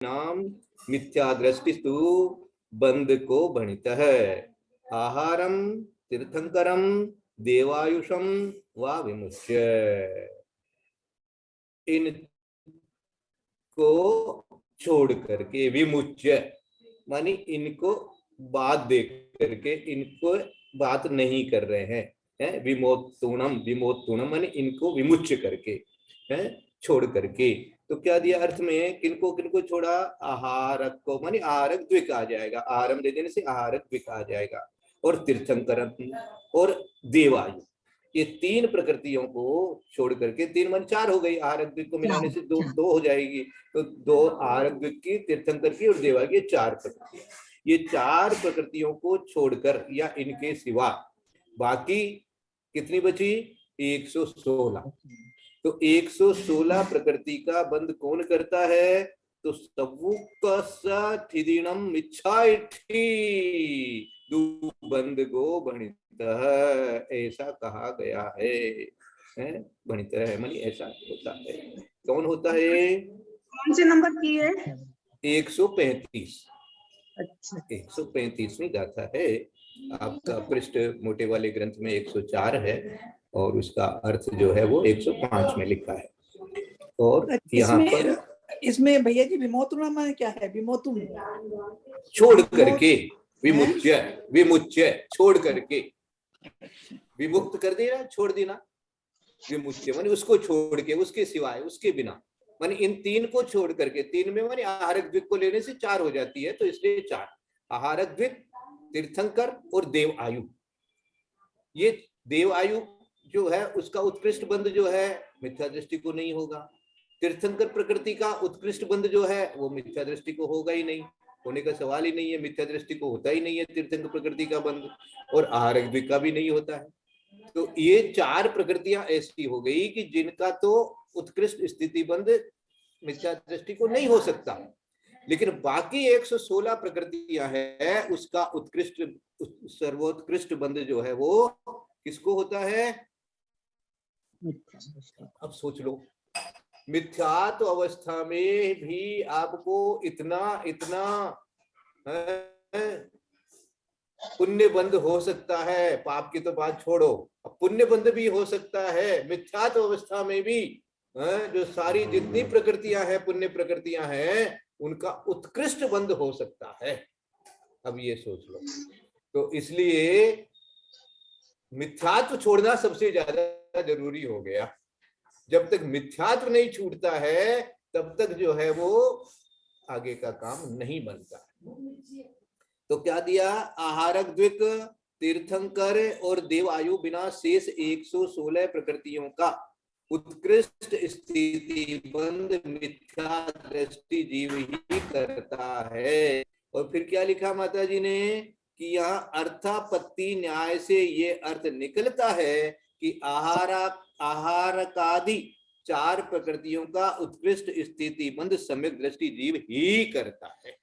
नाम मिथ्या दृष्टिस्तु बंध को भणित है। आहारम तीर्थंकरम देवायुषम व विमुच्य। इनको छोड़ करके, विमुच्य मानी इनको बात दे करके, इनको बात नहीं कर रहे हैं, है? विमोत्तुणम मानी इनको विमुच्य करके, है? छोड़ करके। तो क्या दिया अर्थ में, किनको किनको छोड़ा? आहारक को, मानी आहारक द्विक आ जाएगा, आहारम दे देने से आहारक द्विक आ जाएगा, और तीर्थंकरम और देवायु, ये तीन प्रकृतियों को छोड़ करके, तीन मन चार हो गई, आहारक द्विक को मिलाने से दो हो जाएगी, तो दो आहारक द्विक की, तीर्थंकर की और देवा की, चार प्रकृतियां। ये चार प्रकृतियों को छोड़कर या इनके सिवा बाकी कितनी बची? 116। तो 116 प्रकृति का बंध कौन करता है? तो सवुकसठिदिनम इच्छाइठी बंध को भणित, ऐसा कहा गया है? भणित है मानी ऐसा होता है। कौन होता है? कौन से नंबर की है? 135। अच्छा, 135वीं गाथा है। आपका पृष्ठ मोटे वाले ग्रंथ में 104 है और उसका अर्थ जो है वो 105 में लिखा है। और यहाँ पर इसमें भैया जी विमोत्तुणम माने क्या है? विमोत्तुम छोड़ करके, विमुच्य, विमुच्य छोड़ करके, विमुक्त कर देना, छोड़ देना। विमुच्य माने उसको छोड़ के, उसके सिवाय, उसके बिना, माने इन तीन को छोड़ करके, तीन में माने आहारक द्विक को लेने से चार हो जाती है, तो इसलिए चार, आहारक द्विक, तीर्थंकर और देव आयु। ये देव आयु जो है उसका उत्कृष्ट बंध जो है मिथ्या दृष्टि को नहीं होगा। तीर्थंकर प्रकृति का उत्कृष्ट बंध जो है वो मिथ्या दृष्टि को होगा ही नहीं, होने का सवाल ही नहीं है, मिथ्या दृष्टि को होता ही नहीं है तीर्थंकर प्रकृति का बंध, और आहारक द्विक का भी नहीं होता है। तो ये चार प्रकृतियां ऐसी हो गई कि जिनका तो उत्कृष्ट स्थिति बंध मिथ्या दृष्टि को नहीं हो सकता, लेकिन बाकी 116 प्रकृतियां हैं, उसका उत्कृष्ट, सर्वोत्कृष्ट बंध जो है वो किसको होता है? अब सोच लो, मिथ्यात्व अवस्था में भी आपको इतना इतना पुण्य बंध हो सकता है, पाप की तो बात छोड़ो, अब पुण्य बंध भी हो सकता है मिथ्यात्व अवस्था में भी। जो सारी जितनी प्रकृतियां हैं, पुण्य प्रकृतियां हैं, उनका उत्कृष्ट बंध हो सकता है। अब ये सोच लो, तो इसलिए मिथ्यात्व छोड़ना सबसे ज्यादा जरूरी हो गया। जब तक मिथ्यात्व नहीं छूटता है तब तक जो है वो आगे का काम नहीं बनता। तो क्या दिया? आहारक द्विक, तीर्थंकर और देवायु बिना शेष 116 प्रकृतियों का उत्कृष्ट स्थिति बंध मिथ्या दृष्टि जीव ही करता है। और फिर क्या लिखा माता जी ने कि यहाँ अर्थापत्ति न्याय से ये अर्थ निकलता है कि आहारकादि चार प्रकृतियों का उत्कृष्ट स्थिति बंध सम्यक दृष्टि जीव ही करता है।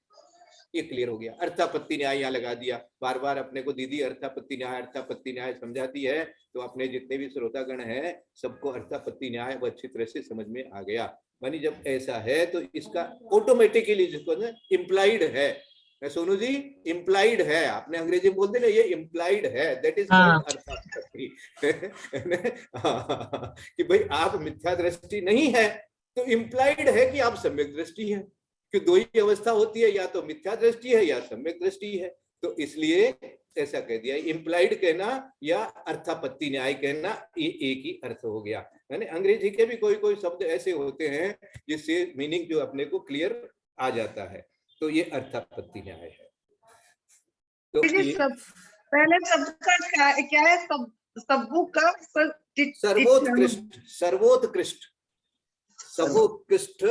ये क्लियर हो गया। अर्थापत्ति न्याय यहाँ लगा दिया, बार बार अपने को दीदी अर्थापत्ति न्याय समझाती है, तो अपने जितने भी श्रोतागण हैं सबको अर्थापत्ति न्याय वो अच्छी तरह से समझ में आ गया। मानी जब ऐसा है तो इसका ऑटोमेटिकली जिसको इम्प्लाइड है, सोनू जी इम्प्लाइड है, आपने अंग्रेजी में बोलते ना, ये इम्प्लाइड है, दैट इज अर्थापत्ति कि भाई आप मिथ्या दृष्टि नहीं है तो इम्प्लाइड है कि आप सम्यक दृष्टि है, कि दो ही अवस्था होती है, या तो मिथ्या दृष्टि है या सम्यक दृष्टि है। तो इसलिए ऐसा कह दिया, इम्प्लाइड कहना या अर्थापत्ति न्याय कहना ये एक ही अर्थ हो गया। यानी अंग्रेजी के भी कोई कोई शब्द ऐसे होते हैं जिससे मीनिंग जो अपने को क्लियर आ जाता है, तो ये अर्थापत्ति न्याय है। तो पहले शब्द का क्या है? सबू का सर्वोत्कृष्ट, सर्वोत्कृष्ट, सर्वोत्कृष्ट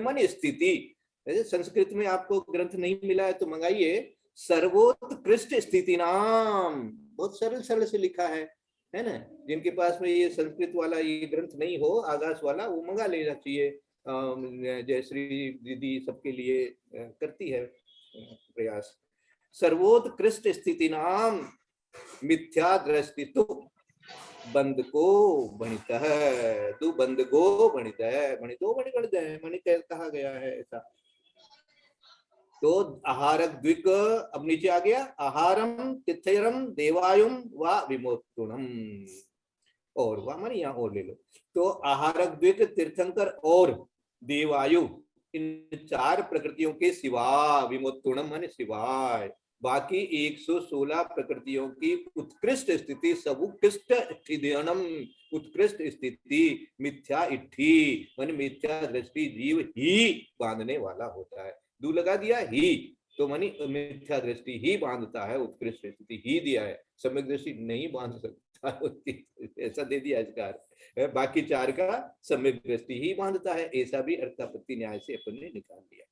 मानी स्थिति। संस्कृत में आपको ग्रंथ नहीं मिला है तो मंगाइए, सर्वोत्कृष्ट स्थिति नाम, बहुत सरल सरल से लिखा है ना। जिनके पास में ये संस्कृत वाला ये ग्रंथ नहीं हो, आगास वाला, वो मंगा लेना चाहिए। जयश्री दीदी सबके लिए करती है प्रयास। सर्वोत्कृष्ट स्थिति नाम मिथ्या दृष्टि तो बंद को भणित है, तू बंद को भणित है, भणितो भणिगणित है, मणि कहा गया है ऐसा। तो आहारक द्विक अब नीचे आ गया, आहारम तिथयरम देवायुम व विमोक्तुणम, और वह मानी यहाँ और ले लो। तो आहारक द्विक, तीर्थंकर और देवायु, इन चार प्रकृतियों के सिवा, विमोक्तुणम माने सिवाय, बाकी 116 प्रकृतियों की उत्कृष्ट स्थिति, सबुत्कृष्ट स्थितियनम, उत्कृष्ट स्थिति, मिथ्या इट्ठी माने मिथ्या दृष्टि जीव ही बांधने वाला होता है। दू लगा दिया ही, तो मानी मिथ्या दृष्टि ही बांधता है, उत्कृष्ट स्थिति ही दिया है, सम्यक दृष्टि नहीं बांध सकता ऐसा दे दिया इसका। बाकी चार का सम्यक दृष्टि ही बांधता है, ऐसा भी अर्थापत्ति न्याय से अपन ने निकाल लिया।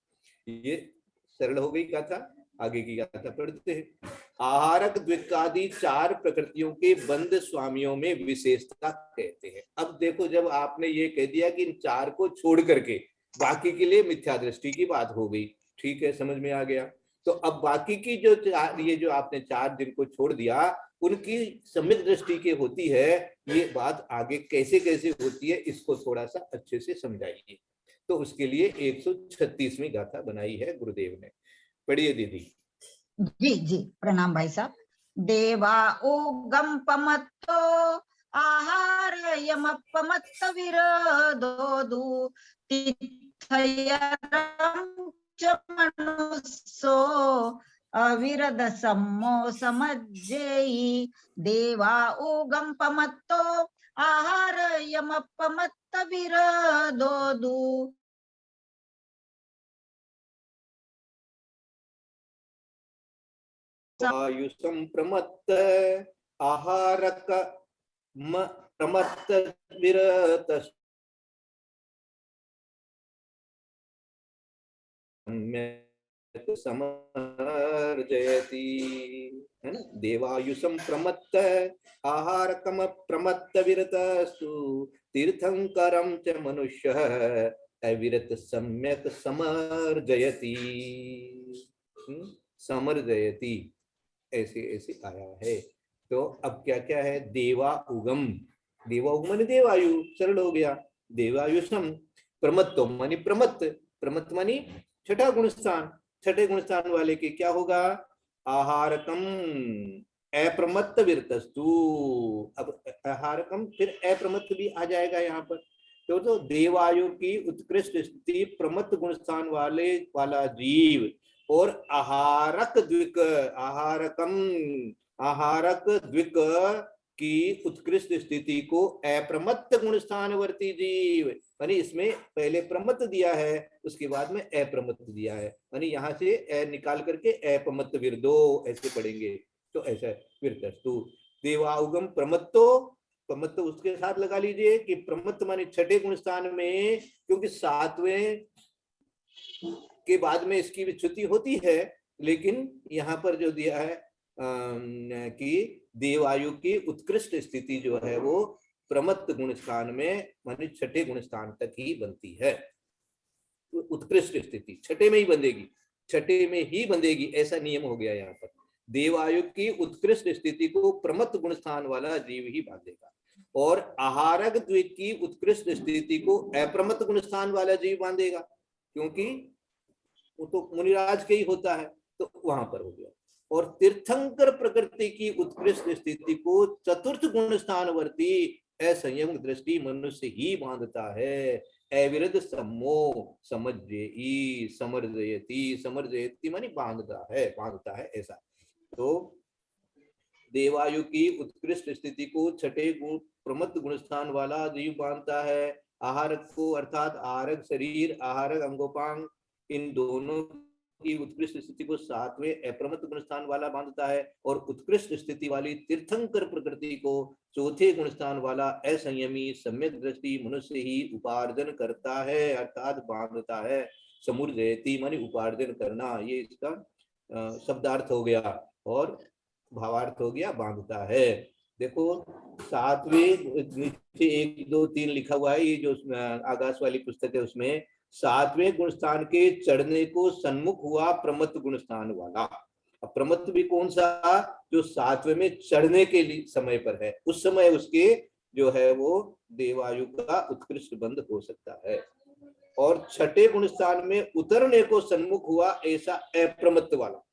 ये सरल हो गई गाथा। आगे की गाथा पढ़ते हैं। आहारक द्विकादि चार प्रकृतियों के बंद स्वामियों में विशेषता कहते हैं। अब देखो, जब आपने ये कह दिया कि इन चार को छोड़ करके बाकी के लिए मिथ्या दृष्टि की बात हो गई, ठीक है, समझ में आ गया। तो अब बाकी की जो ये जो आपने चार जिनको छोड़ दिया, उनकी सम्यक दृष्टि की होती है, ये बात आगे कैसे कैसे होती है, इसको थोड़ा सा अच्छे से समझाइए। तो उसके लिए 136वीं गाथा बनाई है गुरुदेव ने। पढ़िए दीदी। जी जी, प्रणाम भाई साहब। देवा ओगम पमत्तो आहार यमपमत्त विरोधो तिथयरम च मनुस्सो अविरद सम्मो समज्जेयि। देवा ओगम पमत्तो आहार यमपमत्त विरोधो वायु संप्रमत्त आहारक प्रमत्त विरत समर्जयति, है ना। देवायु संप्रमत्त आहारकम प्रमत्त विरतस्तु तीर्थंकरम च मनुष्य अविरत सम्यक समर्जयति, समर्जयति, ऐसे ऐसे आया है। तो अब क्या क्या है, देवा उगम, देवा उगम देवायु, सरल हो गया। देवायु सम प्रमत्तो मानी प्रमत्त, प्रमत्त मानी छठा गुणस्थान, छठे गुणस्थान वाले के क्या होगा, आहारकम अप्रमत्त विरतस्तु। अब आहारकम फिर अप्रमत्त भी आ जाएगा यहाँ पर। तो देवायु की उत्कृष्ट स्थिति, प्रमत्त गुणस्थान वाला जीव, और आहारक द्विक, आहारकम आहारक द्विक की उत्कृष्ट स्थिति को अप्रमत्त गुणस्थानवर्ती जीव, यानी इसमें पहले प्रमत्त दिया है, उसके बाद में अप्रमत्त दिया है, यानी यहाँ से अ निकाल करके अप्रमत्त विरदो ऐसे पढ़ेंगे। तो ऐसा विरतस्तु देवाउगम प्रमत्तो, प्रमत्त उसके साथ लगा लीजिए कि प्रमत्त माने छठे गुणस्थान में, क्योंकि सातवें के बाद में इसकी विच्युति होती है, लेकिन यहाँ पर जो दिया है कि देवायु की उत्कृष्ट स्थिति जो है वो प्रमत्त गुणस्थान में माने छठे गुणस्थान तक ही बनती है। उत्कृष्ट स्थिति छठे में ही बंधेगी, छठे में ही बंधेगी, ऐसा नियम हो गया यहाँ पर। देवायु की उत्कृष्ट स्थिति को प्रमत्त गुणस्थान वाला जीव ही बांधेगा, और आहारक द्विक की उत्कृष्ट स्थिति को अप्रमत्त गुणस्थान वाला जीव बांधेगा, क्योंकि वो तो मुनिराज के ही होता है, तो वहां पर हो गया। और तीर्थंकर प्रकृति की उत्कृष्ट स्थिति को चतुर्थ गुण स्थानवर्ती असंयम दृष्टि मनुष्य ही बांधता है। अविरध सम्मो समज्जेयी, समर्जयति, समर्जयति मानी बांधता है ऐसा। तो देवायु की उत्कृष्ट स्थिति को छठे गुण प्रमत्त गुणस्थान वाला जीव बांधता है। आहारक को अर्थात आहारक शरीर, आहारक अंगोपांग, इन दोनों की उत्कृष्ट स्थिति को सातवें अप्रमत्त गुणस्थान वाला बांधता है, और उत्कृष्ट स्थिति वाली तीर्थंकर प्रकृति को चौथे गुणस्थान वाला असंयमी सम्यक दृष्टि मनुष्य ही उपार्जन करता है, अर्थात बांधता है। समूर्जयति मानी उपार्जन करना, ये इसका शब्दार्थ हो गया, और भावार्थ हो गया बांधता है। देखो सातवें नीचे 1 2 3 लिखा हुआ है, ये जो आकाश वाली पुस्तक है उसमें सातवें गुणस्थान के चढ़ने को सन्मुख हुआ प्रमत्त गुणस्थान वाला, अप्रमत्त भी कौन सा, जो 7वें में चढ़ने के लिए समय पर है, उस समय उसके जो है वो देवायु का उत्कृष्ट बंध हो सकता है। और छठे गुण स्थान में उतरने को सन्मुख हुआ ऐसा अप्रमत्त वाला,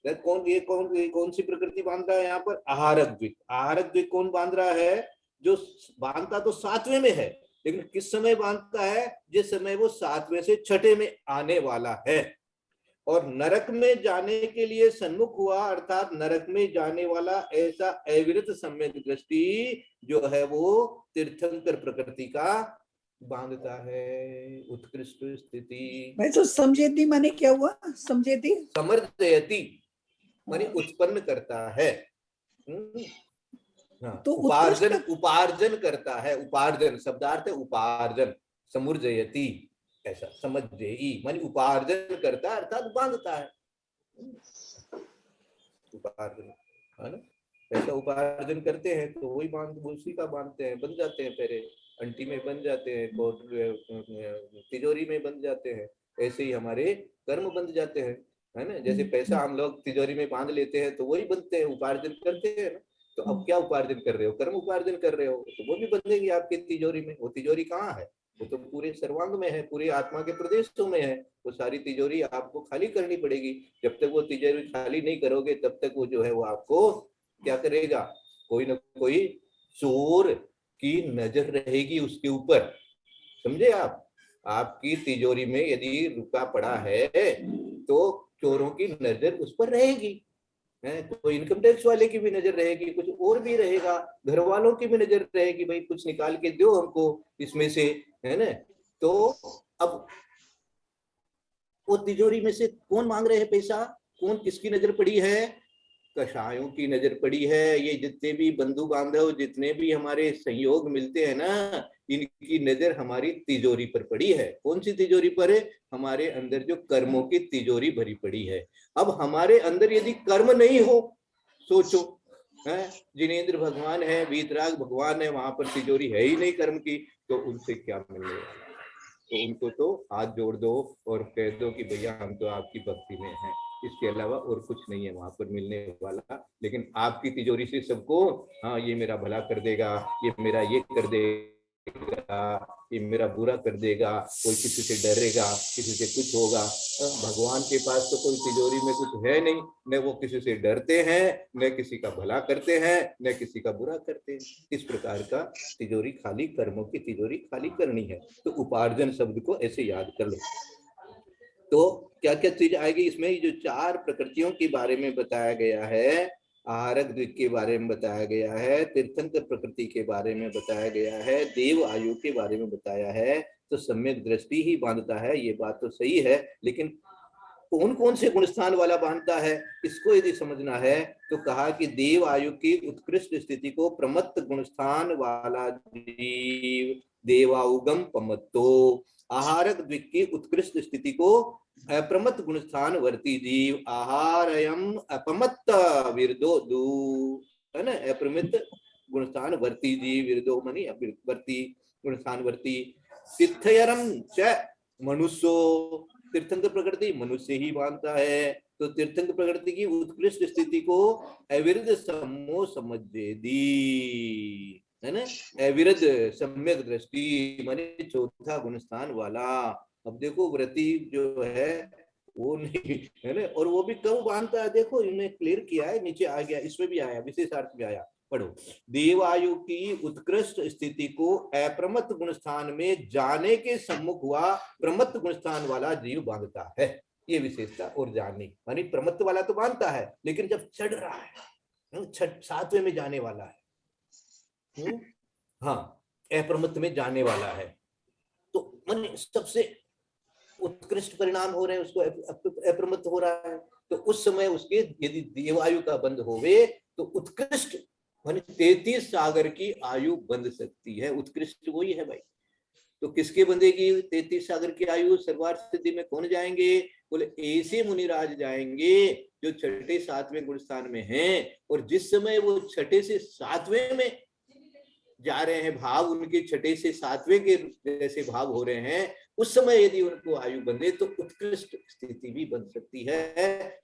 कौन सी प्रकृति बांध रहा है यहाँ पर, आहारक द्विक। आहारक द्विक कौन बांध रहा है, जो बांधता तो 7वें में है, लेकिन किस समय बांधता है, जिस समय वो 7वें से छठे में आने वाला है। और नरक में जाने के लिए सन्मुख हुआ, अर्थात नरक में जाने वाला ऐसा अविरत सम्यक दृष्टि जो है वो तीर्थंकर प्रकृति का बांधता है उत्कृष्ट स्थिति। भाई तो समझेती माने क्या हुआ, समझेती समर्दयति माने उत्पन्न करता है। हाँ, तो उपार्जन, उपार्जन करता है, उपार्जन शब्दार्थ है उपार्जन, समूर्जयति ऐसा, समझेई माने उपार्जन करता है अर्थात बांधता है, उपार्जन है ना। ऐसा उपार्जन करते हैं तो वही उसी का बांधते हैं, बन जाते हैं, पहले अंटी में बन जाते हैं, तिजोरी में बन जाते हैं, ऐसे ही हमारे कर्म बन जाते हैं, है ना। जैसे पैसा हम लोग तिजोरी में बांध लेते हैं तो वही बनते हैं, उपार्जन करते हैं ना। तो अब क्या उपार्जन कर रहे हो, कर्म उपार्जन कर रहे हो, तो वो भी बंधेगी आपकी तिजोरी में। वो तिजोरी कहाँ है, वो तो पूरे सर्वांग में है, पूरे आत्मा के प्रदेशों में है। वो सारी तिजोरी आपको खाली करनी पड़ेगी। जब तक वो तिजोरी खाली नहीं करोगे तब तक वो जो है वो आपको क्या करेगा, कोई ना कोई चोर की नजर रहेगी उसके ऊपर, समझे आप। आपकी तिजोरी में यदि रुपया पड़ा है तो चोरों की नजर उस पर रहेगी, है, कोई इनकम टैक्स वाले की भी नजर रहेगी, कुछ और भी रहेगा, घर वालों की भी नजर रहेगी, भाई कुछ निकाल के दो हमको इसमें से, है ना। तो अब वो तिजोरी में से कौन मांग रहे हैं पैसा, कौन किसकी नजर पड़ी है, कषायों की नजर पड़ी है। ये जितने भी बंधु बांधव, जितने भी हमारे संयोग मिलते हैं ना, इनकी नजर हमारी तिजोरी पर पड़ी है। कौन सी तिजोरी पर है, हमारे अंदर जो कर्मों की तिजोरी भरी पड़ी है। अब हमारे अंदर यदि कर्म नहीं हो, सोचो, है जिनेंद्र भगवान है, वीतराग भगवान है, वहां पर तिजोरी है ही नहीं कर्म की, तो उनसे क्या मिलने वाला है। तो उनको तो हाथ जोड़ दो और कह दो कि भैया हम तो आपकी भक्ति में हैं, इसके अलावा और कुछ नहीं है वहां पर मिलने वाला। लेकिन आपकी तिजोरी से सबको, हाँ ये मेरा भला कर देगा, ये मेरा ये कर देगा, ये मेरा बुरा कर देगा, कोई किसी से डरेगा, किसी से कुछ होगा। भगवान के पास तो कोई तिजोरी में कुछ है नहीं, न वो किसी से डरते हैं, न किसी का भला करते हैं, न किसी का बुरा करते हैं। इस प्रकार का तिजोरी खाली, कर्मों की तिजोरी खाली करनी है। तो उपार्जन शब्द को ऐसे याद कर लो। तो क्या क्या चीज आएगी इसमें, जो 4 प्रकृतियों के बारे में बताया गया है, आहारक द्विक के बारे में बताया गया है, तीर्थंकर प्रकृति के बारे में बताया गया है, देव आयु के बारे में बताया है। तो सम्यक दृष्टि ही बांधता है, ये बात तो सही है, लेकिन कौन कौन से गुणस्थान वाला बांधता है, इसको यदि समझना है तो कहा कि देव आयु की उत्कृष्ट स्थिति को प्रमत्त गुणस्थान वाला जीव देवाउगम पमत्तो, आहारक द्विक की उत्कृष्ट स्थिति को अप्रमत्त गुणस्थान वर्ती जीव आहारयम अपमत्त विरदो दू, है ना। अप्रमित गुणस्थान वर्ती जीव, विरदो मनी वर्ती गुणस्थान वर्ती। तीर्थयरम च मनुष्यो, तीर्थंकर प्रकृति मनुष्य ही बांधता है। तो तीर्थंकर प्रकृति की उत्कृष्ट स्थिति को अविरद सम्मो समझेदी, है ना। अविरद सम्यक दृष्टि माने चौथा गुणस्थान वाला। अब देखो व्रती जो है वो नहीं, है ना, और वो भी कब बांधता है, देखो इन्होंने क्लियर किया है, नीचे आ गया, इसमें भी आया, विशेषार्थ में आया, पढ़ो। देवायु की उत्कृष्ट स्थिति को अप्रमत्त गुणस्थान में जाने के सम्मुख हुआ प्रमत्त गुणस्थान वाला जीव बांधता है। ये विशेषता और जाननी, मानी प्रमत्त वाला तो बांधता है, लेकिन जब चढ़ रहा है, 7वें में जाने वाला है, हाँ अप्रमत्त में जाने वाला है, तो माने सबसे उत्कृष्ट परिणाम हो रहे हैं, उसको अप्रमत्त हो रहा है। तो उस समय उसके यदि देवायु का बंध होवे तो उत्कृष्ट माने 33 सागर की आयु बंध सकती है। उत्कृष्ट वही है भाई। तो किसके बंधेगी 33 सागर की आयु, सर्वार्थ सिद्धि में कौन जाएंगे, बोले ऐसे मुनिराज जाएंगे जो 6ठे 7वें गुणस्थान में हैं। और जिस समय वो 6ठे से 7वें में जा रहे हैं, भाव उनके 6ठे से 7वें के जैसे भाव हो रहे हैं, उस समय यदि उनको आयु बंधे तो उत्कृष्ट स्थिति भी बन सकती है।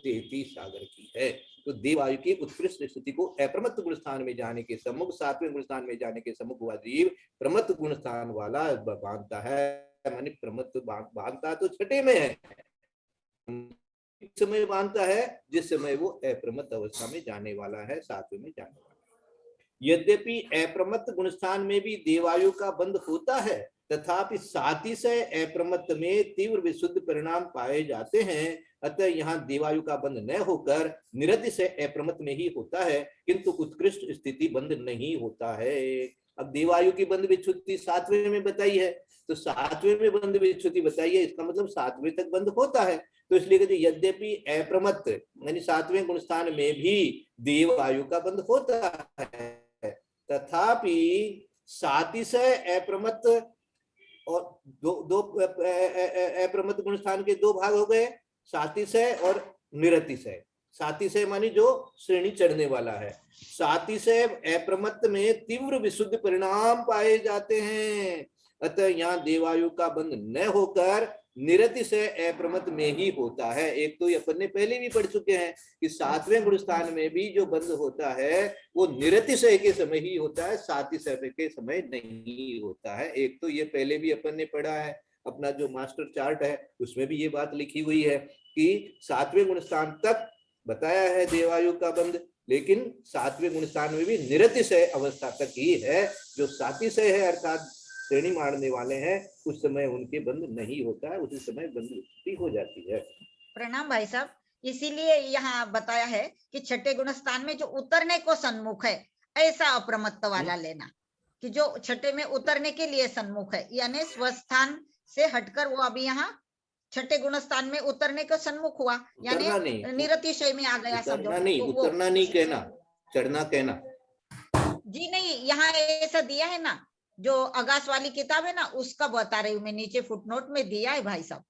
तेती सागर की है। तो देवायु की उत्कृष्ट स्थिति को अप्रमत्त गुण स्थान में जाने के सम्मुख, सातवें गुण स्थान में जाने के सम्मुख हुआ जीव प्रमत्त गुण स्थान वाला बांधता है। माने प्रमत्त बांधता तो छठे में है, समय बांधता है जिस समय वो अप्रमत्त अवस्था में जाने वाला है, सातवें में जाने वाला है। यद्यपि अप्रमत्त गुणस्थान में भी देवायु का बंध होता है, तथापि साथी से अप्रमत्त में तीव्र विशुद्ध परिणाम पाए जाते हैं। अतः यहाँ देवायु का बंध न होकर निरति से अप्रमत्त में ही होता है, किंतु उत्कृष्ट स्थिति बंध नहीं होता है। अब देवायु की बंध विच्छुद्धि सातवें में बताई है, तो सातवें में बंध विच्छुद्धि बताई है, इसका मतलब सातवें तक बंध होता है। तो इसलिए कहते यद्यपि अप्रमत्त यानी सातवें गुण स्थान में भी देवायु का बंध होता है, तथापि साथी से अप्रमत्त, और दो अप्रमत्त गुण स्थान के दो भाग हो गए, साथी से और निरति से। साथी से मानी जो श्रेणी चढ़ने वाला है, साथी से अप्रमत्त में तीव्र विशुद्ध परिणाम पाए जाते हैं। अतः यहाँ देवायु का बंध न होकर निरति से अप्रमत्त में ही होता है। एक तो अपन ने पहले भी पढ़ चुके हैं कि सातवें गुण स्थान में भी जो बंध होता है वो निरति से के समय ही होता है, साथी से के समय नहीं होता है। एक तो ये पहले भी अपन ने पढ़ा है, अपना जो मास्टर चार्ट है उसमें भी ये बात लिखी हुई है कि सातवें गुण स्थान तक बताया है देवायु का बंध, लेकिन सातवें गुण स्थान में भी निरति से अवस्था तक ही है। जो साथी से है अर्थात श्रेणी मारने वाले हैं, उस समय उनके बंध नहीं होता है, उसी समय बंध हो जाती है। प्रणाम भाई साहब। इसीलिए यहाँ बताया है कि छठे गुण स्थान में जो उतरने को सन्मुख है ऐसा अप्रमत्त वाला लेना, कि जो छठे में उतरने के लिए सन्मुख है, यानी स्वस्थान से हटकर वो अभी यहाँ छठे गुण स्थान में उतरने को सन्मुख हुआ, यानी निरतिशय में आ गया। उतरना नहीं, उतरना नहीं कहना, चढ़ना कहना। जी नहीं, यहाँ ऐसा दिया है ना, जो अगास वाली किताब है ना उसका बता रही हूँ मैं, नीचे फुटनोट में दिया है भाई साहब।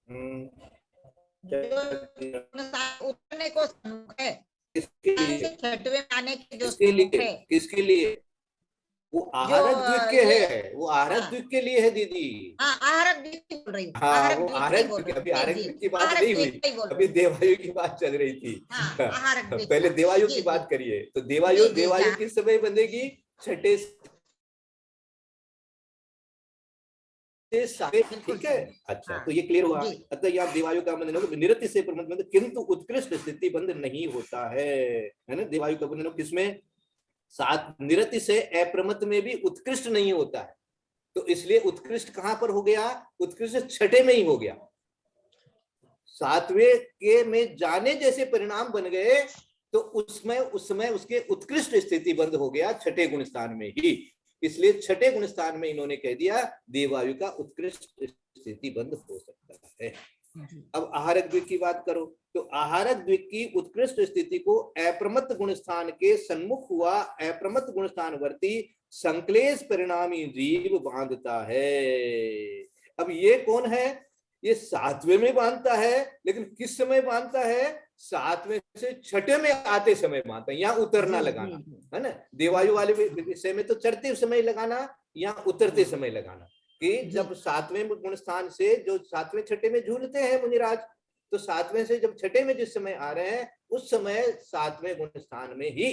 उतरने को सन्मुख है, छठवें आने के जो सन्मुख है, किसके लिए? वो आहारक द्वीप के है, वो आहारक द्वीप के लिए है दीदी। हाँ, आहारक द्वीप बोल रही हूँ। हाँ, वो आहारक, अभी आहारक द्वीप की बात नहीं हुई, अभी देवायु की बात चल रही थी। पहले देवायु की बात करिए। तो देवायु किस समय बंधेगी? छठे, ठीक है। अच्छा, तो ये क्लियर हुआ। अतः यहाँ देवायु का बंधन होगा निरति से प्रमत्त, किंतु उत्कृष्ट स्थिति बंध नहीं होता है ना। देवायु का बंधन किसमें? सात निरति से अप्रमत्त में भी उत्कृष्ट नहीं होता है। तो इसलिए उत्कृष्ट कहां पर हो गया? उत्कृष्ट छठे में ही हो गया। सातवें के में जाने जैसे परिणाम बन गए तो उसमें उसके उत्कृष्ट स्थिति बंद हो गया छठे गुण स्थान में ही। इसलिए छठे गुण स्थान में इन्होंने कह दिया देवायु का उत्कृष्ट स्थिति बंद हो सकता है। अब आहारक द्विक की बात करो तो आहारक द्विक की उत्कृष्ट स्थिति को अप्रमत्त गुण स्थान के सन्मुख हुआ अप्रमत्त गुण स्थान वर्ती संक्लेश परिणामी जीव बांधता है। अब ये कौन है? ये सातवें में बांधता है, लेकिन किस समय बांधता है? सातवें से छठे में आते समय बांधता है। यहाँ उतरना लगाना है ना, देवायु वाले विषय में तो चढ़ते समय लगाना, यहाँ उतरते समय लगाना। कि जब सातवें गुण स्थान से जो सातवें छठे में झूलते हैं मुनिराज, तो सातवें से जब छठे में जिस समय आ रहे हैं उस समय सातवें गुण स्थान में ही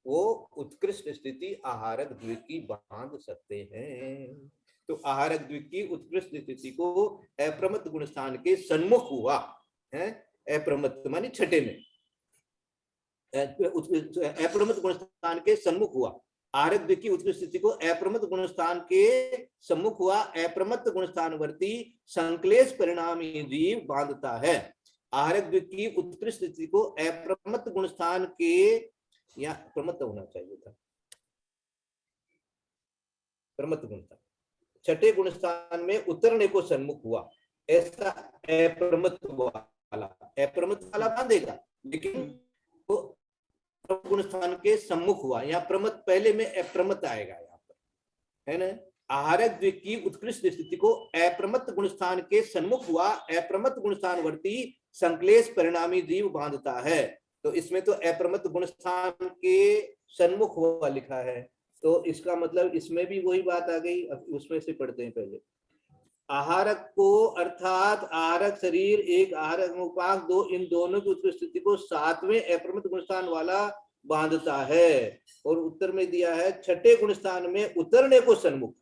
वो उत्कृष्ट स्थिति आहारक द्विक की बांध सकते हैं। तो आहारक द्विक की उत्कृष्ट स्थिति को अप्रमत्त गुण स्थान के सन्मुख हुआ है। अप्रमत्त मानी छठे में, अप्रमत्त गुण स्थान के सन्मुख हुआ। आहारक द्विक की उत्कृष्ट स्थिति को अप्रमत्त गुण स्थान के सम्मुख हुआ अप्रमत्त गुण स्थान वर्ती संक्लेश परिणामी जीव बांधता है। आहारक द्विक की उत्कृष्ट स्थिति को अप्रमत्त गुण स्थान के, या प्रमत्त होना चाहिए था, प्रमत्त गुण स्थान छठे गुण स्थान में उतरने को सन्मुख हुआ, ऐसा अप्रमत्त वाला बांधेगा, लेकिन वो गुण स्थान के सम्मुख हुआ। यहाँ प्रमत्त पहले में अप्रमत्त आएगा यहाँ पर, है ना। आहारक द्विक की उत्कृष्ट स्थिति को अप्रमत्त गुण स्थान के सन्मुख हुआ अप्रमत्त गुण स्थान वर्ती संक्लेश परिणामी जीव बांधता है। तो इसमें तो अप्रमत्त गुण स्थान के सन्मुख हुआ लिखा है, तो इसका मतलब इसमें भी वही बात आ गई। अब उसमें से पढ़ते हैं पहले। आहारक को अर्थात आहारक शरीर एक आहारक अनुपाक दो, इन दोनों की उत्कृष्ट स्थिति को सातवें अप्रमित गुणस्थान वाला बांधता है। और उत्तर में दिया है छठे गुणस्थान में उतरने को सन्मुख।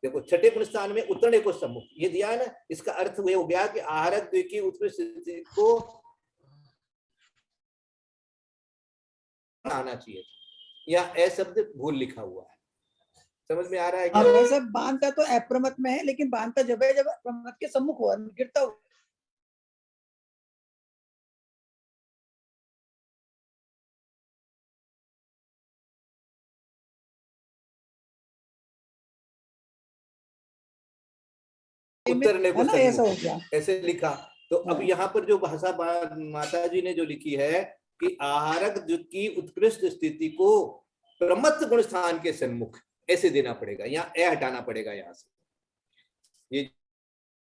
देखो छठे गुणस्थान में उतरने को सम्मुख ये दिया है ना, इसका अर्थ ये हो गया कि आहारक की उत्कृष्ट स्थिति को आना चाहिए, या ए शब्द भूल लिखा हुआ है। समझ में आ रहा है क्या? वैसे बांधता तो अप्रमत में है, लेकिन बांधता जब है जब अप्रमत के सम्मुख हुआ, गिरता हुआ। उतरने को है ना, ऐसा हो सन्मुख गया। ऐसे लिखा। तो अब यहाँ पर जो भाषा माता जी ने जो लिखी है कि आहारक की उत्कृष्ट स्थिति को प्रमत्त गुण स्थान के सन्मुख ऐसे देना पड़ेगा, यहाँ ए हटाना पड़ेगा यहाँ से। ये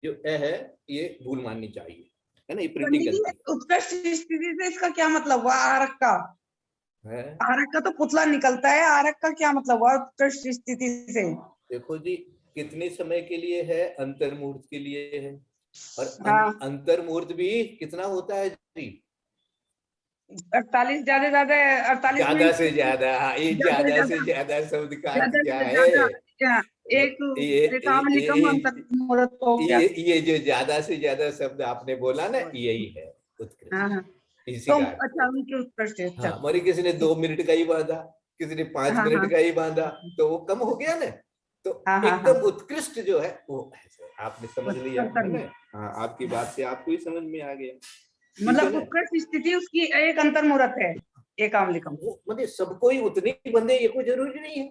जो ए है ये भूल माननी चाहिए, है ना, ये प्रिंटिंग पंडित गलती जी, उत्कृष्ट स्थिति से इसका क्या मतलब हुआ? आहारक का, है। आहारक का तो पुतला निकलता है, आहारक का क्या मतलब हुआ उत्कृष्ट स्थिति से? देखो जी, कितने समय के लिए है? अंतर्मुहूर्त के लिए है। और हाँ। अंतर्मुहूर्त भी कितना होता है जी? 48 ज्यादा 48 ज्यादा से ज्यादा। हाँ, ये ज्यादा से ज्यादा शब्द का अर्थ क्या है? एक एकामलिकम अंतर्मुहूर्त हो गया। ये जो ज्यादा से ज्यादा शब्द आपने बोला ना, यही है उत्कृष्ट। हाँ। इसी तो का अर्थ। अच्छा, उनकी उत्कृष्ट। हाँ, मरी किसी ने 2 मिनट का ही बांधा, किसी ने 5 हाँ, मिनट हाँ। का ही बांधा, तो वो कम हो गया ना। तो हाँ, हाँ, एकदम हाँ। उत्कृष्ट जो है वो ऐसे आपने समझ लिया है ना। हाँ, आपकी बात से आपको ही समझ में आ गया। ठीक है मतलब ना? उत्कृष्ट स्थिति उसकी एक अंतर्मुहूर्त है, एकामलिकम। वो मतलब सबको ही उतनी ही बंधे, ये कोई जरूरी नहीं है।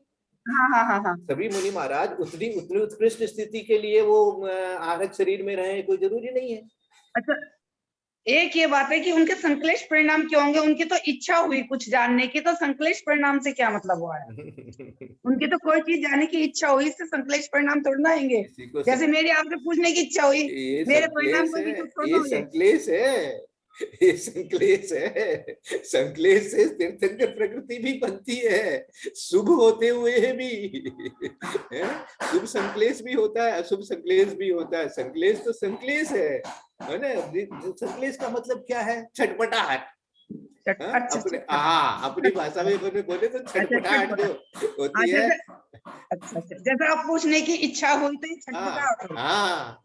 हाँ, हाँ, हाँ। सभी मुनि महाराज उतनी उतनी उत्कृष्ट स्थिति के लिए वो आहारक शरीर में रहे, कोई जरूरी नहीं है। अच्छा, एक ये बात है कि उनके संश्लेष परिणाम क्या होंगे? उनकी तो इच्छा हुई कुछ जानने की, तो संश्लेष परिणाम से क्या मतलब हुआ है? उनकी तो कोई चीज जानने की इच्छा हुई, इससे संश्लेष परिणाम थोड़ा आएंगे। जैसे मेरी आपसे पूछने की इच्छा हुई, मेरे परिणाम को भी तो छोड़ना ये संश्लेष है, ये संश्लेष है। संश्लेष से तीर्थंकर प्रकृति भी बनती है, शुभ होते हुए भी। शुभ संश्लेष भी होता है, अशुभ संश्लेष भी होता है। संश्लेष तो संश्लेष है ना। संश्लेष का मतलब क्या है? छटपटाहट। अपने अपनी भाषा में बोले तो छटपटाहट जो होती है। अच्छा, जैसे आप पूछने की इच्छा हुई तो छटपटाहट। हाँ,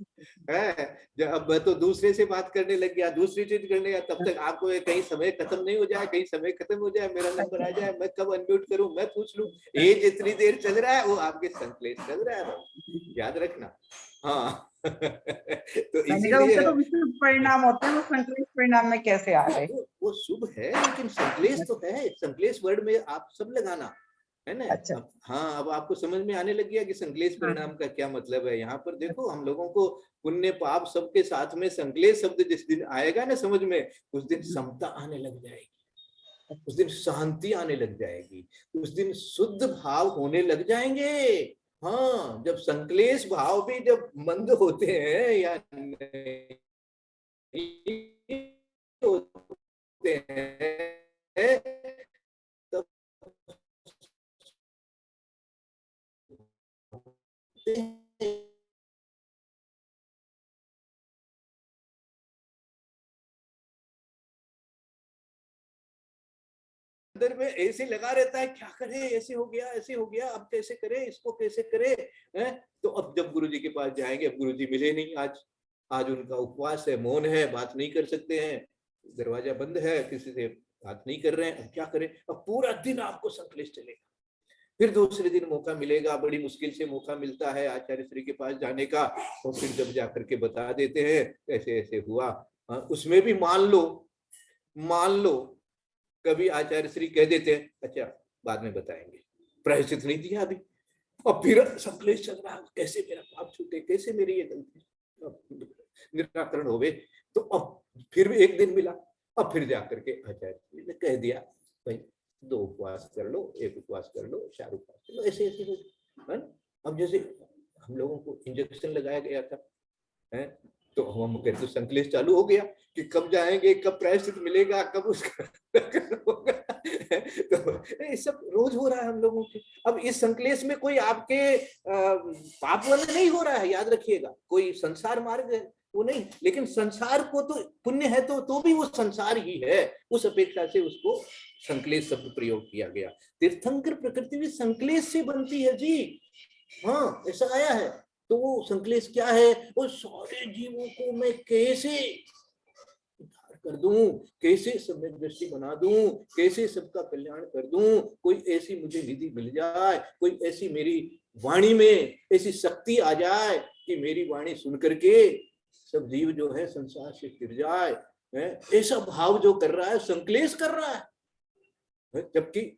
जब अब मैं तो दूसरे से बात करने लग गया, दूसरी चीज करने लगा, तब तक आपको कहीं समय खत्म नहीं हो जाए, कहीं समय खत्म हो जाए, मेरा नंबर आ जाए, मैं कब अनम्यूट करूं, मैं पूछ लूं। ये जितनी देर चल रहा है वो आपके संश्लेष चल रहा है, याद रखना। हाँ। तो इसीलिए तो विशुद्ध परिणाम होते हैं, वो संश्लेष परिणाम में कैसे आ गए? वो शुभ है, लेकिन संश्लेष तो है। संश्लेष वर्ड में आप सब लगाना है ना। अच्छा। हाँ, अब आपको समझ में आने लग गया कि संश्लेष परिणाम का क्या मतलब है। यहाँ पर देखो, हम लोगों को पुण्य पाप सबके साथ में संश्लेष शब्द जिस दिन आएगा ना समझ में, उस दिन समता आने लग जाएगी, उस दिन शांति आने लग जाएगी, उस दिन शुद्ध भाव होने लग जाएंगे। हाँ, जब संश्लेष भाव भी जब मंद होते हैं या नहीं होते हैं, तब अंदर में ऐसे लगा रहता है, क्या करे, ऐसे हो गया, ऐसे हो गया, अब कैसे करे, इसको कैसे करे, हैं? तो अब जब गुरुजी के पास जाएंगे, अब गुरुजी मिले नहीं, आज उनका उपवास है, मौन है, बात नहीं कर सकते हैं, दरवाजा बंद है, किसी से बात नहीं कर रहे हैं, अब क्या करें? अब पूरा दिन आपको संश्लेष चलेगा। फिर दूसरे दिन मौका मिलेगा, बड़ी मुश्किल से मौका मिलता है आचार्य श्री के पास जाने का, और फिर जब जाकर के बता देते हैं ऐसे ऐसे हुआ। उसमें भी मान लो कभी आचार्य श्री कह देते हैं, अच्छा बाद में बताएंगे, प्रायश्चित नहीं दिया अभी, और फिर संश्लेष चल रहा है, कैसे मेरा पाप छूटे, कैसे मेरी ये गलती निराकरण होवे। तो अब फिर भी एक दिन मिला, अब फिर जाकर के आचार्य श्री ने कह दिया, भाई 2 उपवास कर लो, 1 उपवास कर लो, 4 उपवास कर लो, ऐसे ऐसे हो। अब जैसे हम लोगों को इंजेक्शन लगाया गया था, है, तो हम कहते तो संश्लेष चालू हो गया कि कब जाएंगे, कब प्रायश्चित मिलेगा, कब उसका होगा। तो ये सब रोज हो रहा है हम लोगों के। अब इस संकलेश में कोई आपके पाप वाला नहीं हो रहा है, याद रखिएगा, कोई संसार मार्ग है वो नहीं, लेकिन संसार को तो पुण्य है तो भी वो संसार ही है, उस अपेक्षा से उसको संकलेश शब्द प्रयोग किया गया। तीर्थंकर प्रकृति भी संकलेश से बनती है जी, हाँ ऐसा आया है। तो वो संकलेश क्या है, वो सारे जीवों को मैं कैसे कर दूं, कैसे सम्यक दृष्टि बना दूं, कैसे सबका कल्याण कर दूं, कोई ऐसी मुझे निधि मिल जाए, कोई ऐसी मेरी वाणी में ऐसी शक्ति आ जाए कि मेरी वाणी सुन करके सब जीव जो है संसार से फिर जाए, ऐसा भाव जो कर रहा है संकलेश कर रहा है। जबकि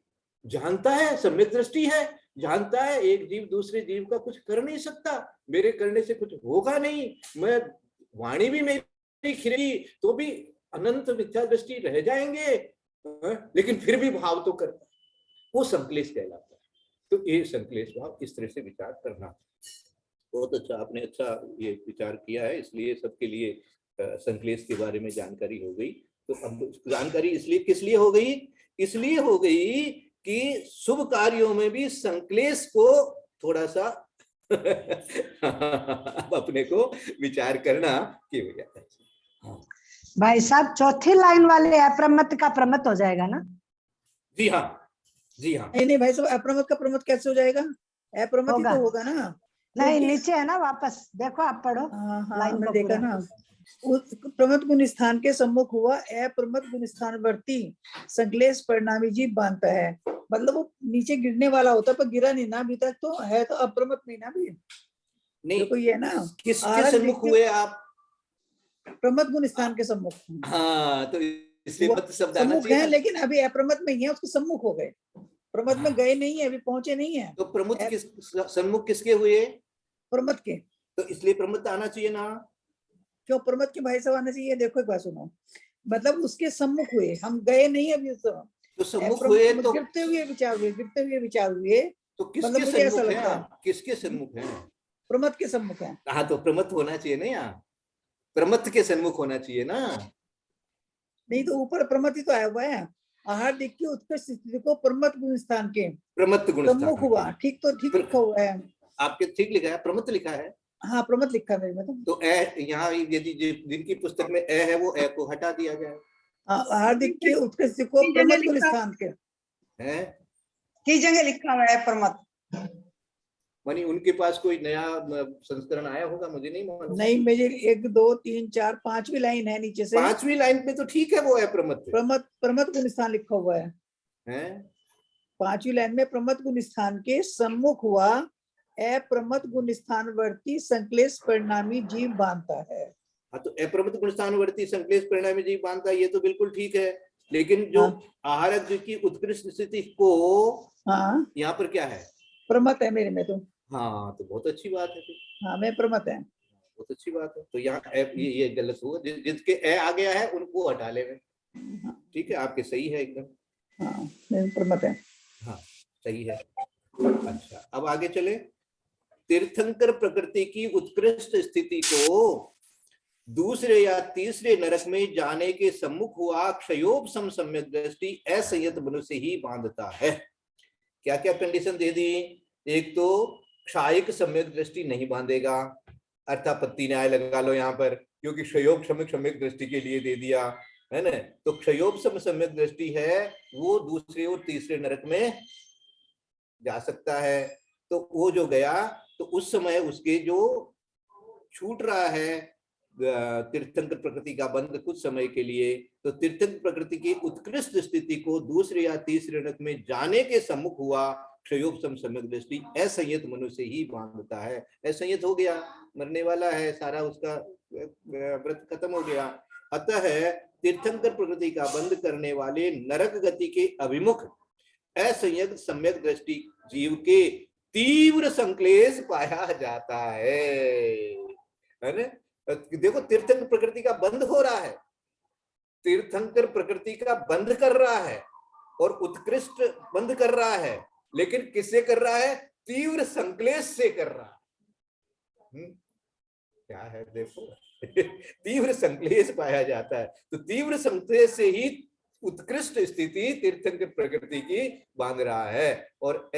जानता है, सम्यक दृष्टि है, जानता है एक जीव दूसरे जीव का कुछ कर नहीं सकता, मेरे करने से कुछ होगा नहीं, मैं वाणी भी मेरी खिलेगी तो भी अनंत मिथ्या दृष्टि रह जाएंगे, लेकिन फिर भी भाव तो करता है, वो संकलेश कहलाता है। तो ये संकलेश भाव इस तरह से विचार करना। बहुत अच्छा, आपने अच्छा ये विचार किया है, इसलिए सबके लिए संकलेश के बारे में जानकारी हो गई। तो अब जानकारी इसलिए किस लिए हो गई, इसलिए हो गई कि शुभ कार्यों में भी संकलेश को थोड़ा सा अपने को विचार करना कि हो जाता है। भाई साहब चौथी लाइन वाले अप्रमत्त का प्रमत्त हो जाएगा ना? जी हाँ, जी हाँ। नहीं भाई साहब, अप्रमत्त का प्रमत्त कैसे हो जाएगा? अप्रमत्त ही तो होगा ना। नहीं नीचे है ना, वापस देखो आप पढ़ो। हाँ लाइन मैंने को देखा पूरा। ना। उस प्रमत्त गुण स्थान के सम्मुख हुआ अप्रमत्त गुण स्थान वर्ती संकलेश परिणामी जीव बांधता है। मतलब वो नीचे गिरने वाला होता पर गिरा नहीं ना अभी तक, तो है तो अप्रमत्त नहीं ना अभी। नहीं देखो ये ना, किसके सम्मुख हुए आप? प्रमत्त गुण स्थान के सम्मुख। हाँ, तो इसलिए मत शब्द आना सम्मुख चाहिए है, ना। लेकिन अभी अप्रमत्त में ही है, उसके सम्मुख हो गए, प्रमत्त में गए नहीं है, अभी पहुंचे नहीं है। तो प्रमुख किस सन्मुख किसके हुए? प्रमत्त के। तो इसलिए प्रमुख आना चाहिए ना। क्यों प्रमत्त के भाई साहब आना चाहिए? देखो एक बात सुनो, मतलब उसके सम्मुख हुए, हम गए नहीं अभी तो सम्मुख हुए तो गिरते हुए विचार हुए, गिरते हुए विचार हुए। तो मतलब किसके मुझे ऐसा सन्मुख लगता है? है किसके सन्मुख है? प्रमत्त के सम्मुख है। हाँ, तो प्रमत्त होना चाहिए ना, यहाँ प्रमत्त के सन्मुख होना चाहिए ना। नहीं तो ऊपर प्रमत्त ही तो आया हुआ है, आहार दिख की उत्कृष्ट स्थिति को प्रमत्त गुण स्थान के प्रमत्त गुण सम्मुख हुआ। ठीक तो ठीक लिखा हुआ है, आपके ठीक लिखा है, प्रमत्त लिखा है। हाँ प्रमत्त लिखा है मेरे में तो ए यहाँ यदि जिनकी पुस्तक में ए है वो ए को हटा दिया जाए। आहार दिख की उत्कृष्ट स्थिति को प्रमत्त गुण स्थान के है, किस जगह लिखा हुआ है प्रमत्त? मानी उनके पास कोई नया संस्करण आया होगा, मुझे नहीं मालूम। नहीं, मेरे 1 2 3 4 5वीं लाइन है नीचे से, 5वीं लाइन पे तो ठीक है, वो है प्रमत्त। प्रमत्त गुण स्थान लिखा हुआ है। 5वीं लाइन में प्रमत्त गुण स्थान के सम्मुख हुआ अप्रमत्त गुण स्थान वर्ती संकलेश परिणामी जीव बांधता है। हाँ, तो अप्रमत्त गुण स्थान वर्ती संकलेश परिणामी जीव बांधता है, ये तो बिल्कुल ठीक है, लेकिन जो आहारक की उत्कृष्ट स्थिति को यहाँ पर क्या है? प्रमत्त है मेरे में तो। हाँ, तो बहुत अच्छी बात है। हाँ मैं प्रमत्त है, बहुत अच्छी बात है। तो यहाँ ये गलत हुआ, जिसके ए आ गया है उनको हटा ले। ठीक है, आपके सही है एकदम। हाँ मैं प्रमत्त है। हाँ सही है। अच्छा, अब आगे चले। तीर्थंकर प्रकृति की उत्कृष्ट स्थिति को दूसरे या तीसरे नरक में जाने के सम्मुख हुआ क्षयोपशम सम्यक दृष्टि असंयत मनुष्य ही बांधता है। क्या क्या कंडीशन दे दी? एक तो क्षायिक सम्यक दृष्टि नहीं बांधेगा, अर्थापत्ति न्याय लगा लो यहाँ पर, क्योंकि क्षयोपशम सम्यक दृष्टि के लिए दे दिया है ना। तो क्षयोपशम सम्यक दृष्टि है वो दूसरे और तीसरे नरक में जा सकता है। तो वो जो गया तो उस समय उसके जो छूट रहा है तीर्थंकर प्रकृति का बंध कुछ समय के लिए, तो तीर्थंकर प्रकृति की उत्कृष्ट स्थिति को दूसरे या तीसरे नरक में जाने के सम्मुख हुआ क्षयोपशम सम्यक दृष्टि असंयत मनुष्य ही बांधता है। असंयत हो गया, मरने वाला है, सारा उसका व्रत खत्म हो गया। अतः तीर्थंकर प्रकृति का बंध करने वाले नरक गति के अभिमुख असंयत सम्यक दृष्टि जीव के तीव्र संक्लेश पाया जाता है ना। देखो, तीर्थंकर प्रकृति का बंध हो रहा है, तीर्थंकर प्रकृति का बंध कर रहा है और उत्कृष्ट बंध कर रहा है, लेकिन किससे कर रहा है? तीव्र संक्लेश से कर रहा है। क्या है देखो तीव्र संक्लेश पाया जाता है। तो तीव्र संक्लेश से ही उत्कृष्ट स्थिति तीर्थंकर प्रकृति की बांध रहा है। और